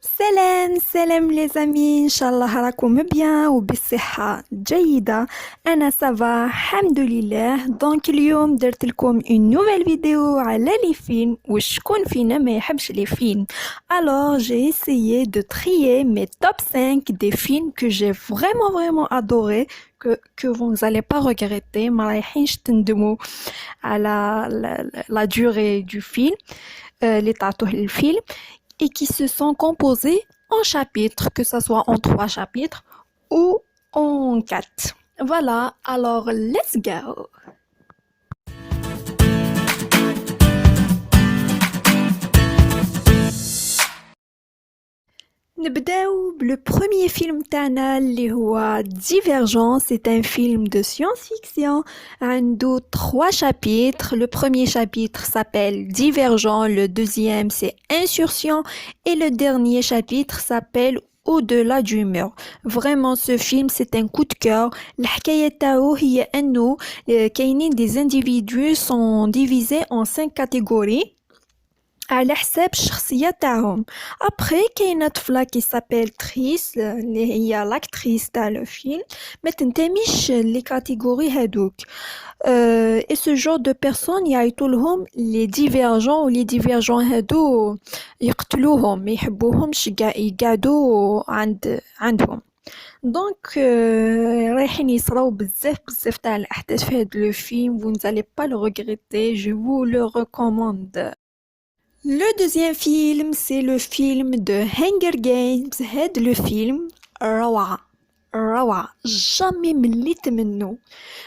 سلام les amis إن شاء الله راكم bien وبصحة جيدة. أنا سافا الحمد لله. دونك اليوم درت لكم une nouvelle vidéo على les films وشكون فينا ما يحبش les films. Alors j'ai essayé de trier mes top 5 des films que j'ai vraiment adoré, que vous n'allez pas regretter. ما رايحينش تندموا على la durée du film اللي تعطوه للفيلم, et qui se sont composés en chapitres, que ce soit en 3 chapitres ou en 4. Voilà, alors let's go! نبداو le premier film تاعنا اللي هو Divergent. C'est un film de science-fiction. عنده 3 chapitres. Le premier chapitre s'appelle Divergent, le deuxième c'est Insurrection et le dernier chapitre s'appelle Au-delà du mur. Vraiment ce film c'est un coup de cœur. الحكاية تاعو هي أنه كاينين des individus sont divisés en 5 catégories على حساب الشخصية تاعهم. Après كاينة طفلة qui s'appelle Tris اللي هي لاكتريس تاع لو فيلم ما تنتميش لي كاتيجوري هادوك. et ce genre de personnes يعيطوا لهم les divergents, و les divergents هادو يقتلوهم ما يحبوهمش يقعدوا عندهم. دونك رايحين يصراو بزاف تاع الأحداث في هاد لو فيلم. vous n'allez pas le regretter, je vous le recommande. Le deuxième film, c'est le film de Hunger Games. هاد le film روعة jamais مليت منه.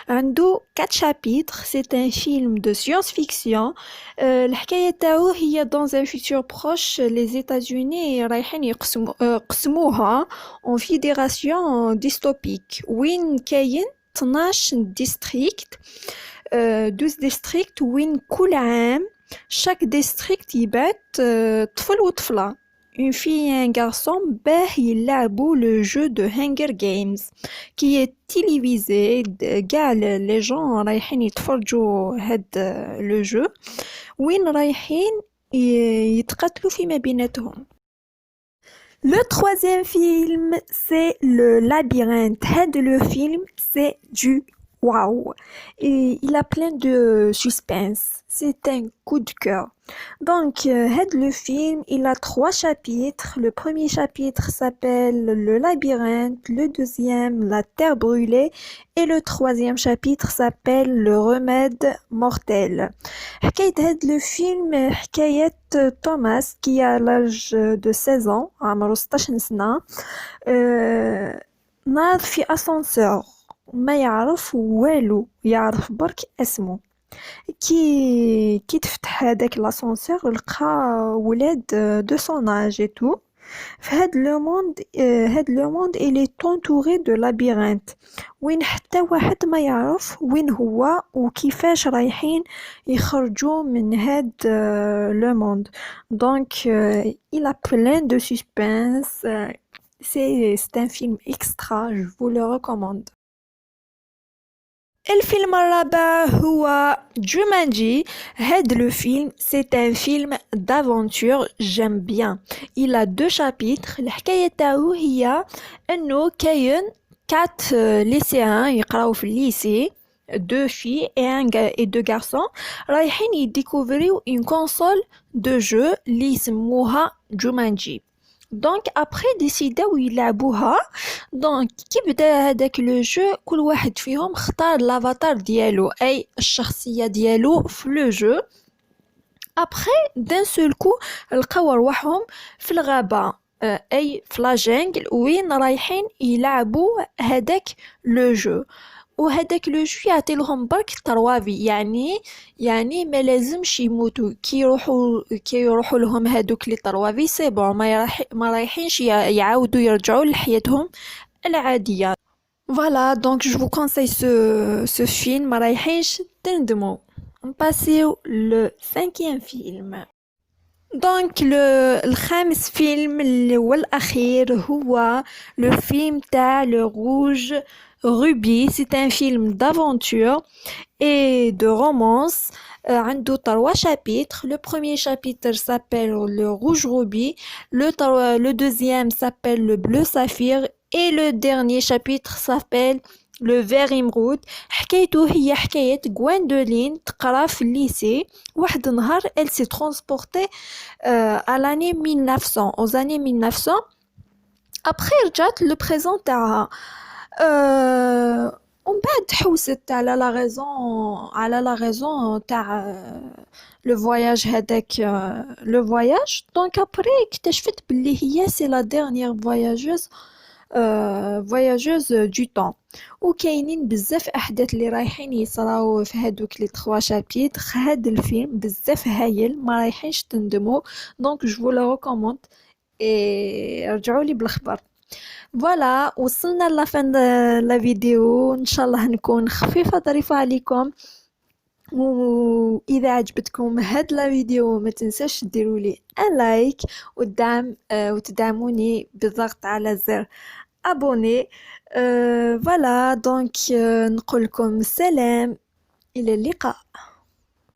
عنده 4 chapitres. C'est un film de science-fiction. الحكاية تاعو هي dans un futur proche les États-Unis رايحين قسموها en fédération dystopique وين كاين 12 district 12 district وين كل عام chaque district يبعت طفل وطفلة, une fille et un garçon باه يلعبوا le jeu de Hunger Games qui est télévisé. قاع les gens رايحين يتفرجوا هاد le jeu وين رايحين يتقاتلوا فيما بيناتهم. Le troisième film, c'est Le Labyrinthe. هاد le film, c'est du waouh. Et il a plein de suspense. C'est un coup de cœur. Donc, le film, il a 3 chapitres. Le premier chapitre s'appelle Le Labyrinthe, le deuxième La Terre brûlée et le troisième chapitre s'appelle Le Remède mortel. حكاية le film حكاية Thomas qui a l'âge de 16 ans, عمره 16 سنة, ناض في ascenseur ما يعرف والو, يعرف برك اسمه. كي تفتح هذاك لاسانسور لقى ولاد دو سون اج اي تو. في هاد لو موند il est entouré de labyrinthe وين حتى واحد ما يعرف وين هو وكيفاش رايحين يخرجوا من هاد لو موند. دونك il a plein de suspense. c'est un film extra, je vous le recommande. الفيلم الرابع هو Jumanji. هاد le film, c'est un film d'aventure, j'aime bien. Il a 2 chapitres. الحكاية تاعو هي أنه كاين 4 lycéens يقراو في الليسي, 2 filles et 2 garçons رايحين يديكوفريو une console de jeu اللي يسموها Jumanji. دونك ابري ديسيداو يلعبوها. دونك كي بدا هذاك لو جو كل واحد فيهم اختار لافاتار ديالو اي الشخصيه ديالو في لو جو. ابري دان سول كو لقاو رواحهم في الغابه اي في لا جونغل وين رايحين يلعبوا هذاك لو جو. وهذاك لو جو يعطي لهم برك 3 في, يعني ما لازمش يموتوا كي يروحوا لهم هذوك لي 3 في سي بون ما رايحينش يعاودوا يرجعوا لحياتهم العاديه. Voilà, donc je vous conseille ce film, ما رايحينش تندموا. On passe le 5e film. دونك الخامس فيلم اللي هو الأخير هو لو فيلم تاع لو روج روبي. C'est un film d'aventure et de romance. عنده 3 chapitres. Le premier chapitre s'appelle le rouge rubis, le deuxième s'appelle le bleu saphir et le dernier chapitre s'appelle le vert émeraude. حكايته هي حكاية غويندولين تقرا في الليسي. واحد النهار elle s'est transportée à l'année 1900 aux années 1900. Après رجعت لو بريزون تاعها. ومن بعد حوست على لا ريزون تاع لو فواياج هذاك لو فواياج. دونك ابري اكتشفت باللي هي سي لا ديرنيير فواياجوز دو طون. وكاينين بزاف احداث اللي رايحين يصراو في هادوك لي 3 شابيتر. هاد الفيلم بزاف هايل ما رايحينش تندموا. دونك جو لو ريكوموند اي رجعوا لي بالخبر. فوالا وصلنا لافان لا فيديو. ان شاء الله نكون خفيفه ظريفه عليكم. واذا عجبتكم هاد لا فيديو ما تنساش ديروا لي ان لايك والدعم وتدعموني بالضغط على زر ابوني. فوالا دونك نقول لكم سلام الى اللقاء.